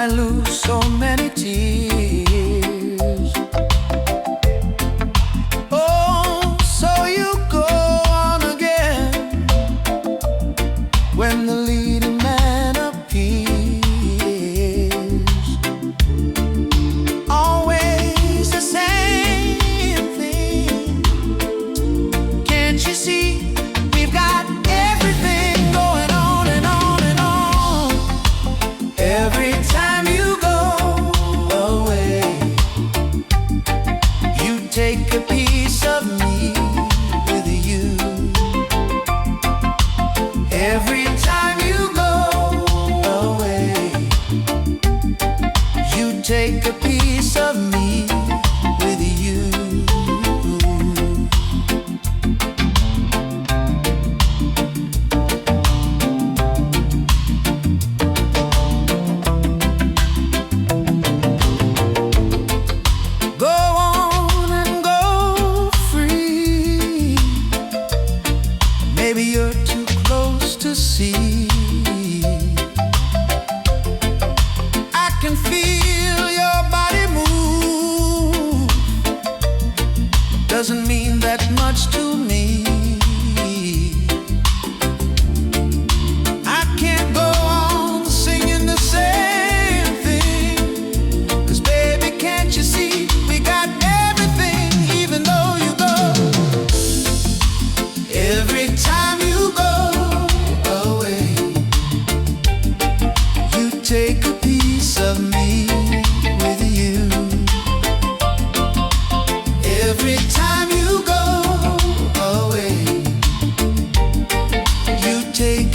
I lose so many tears. Oh, so you go on again when the leading man appears. Always the same thing. Can't you see we've got everything going on and on and on? Every time you go away, you take a piece of me with you. Every time you go away, you take a piece of me with you. Go on and go free. Maybe you're too close to see. I can feel your body move. Doesn't mean that much to me. I can't go on singing the same thing, 'cause baby, can't you see we got everything even though you go. Every time you go away, you take a piece of me with you. Every time you go away, you take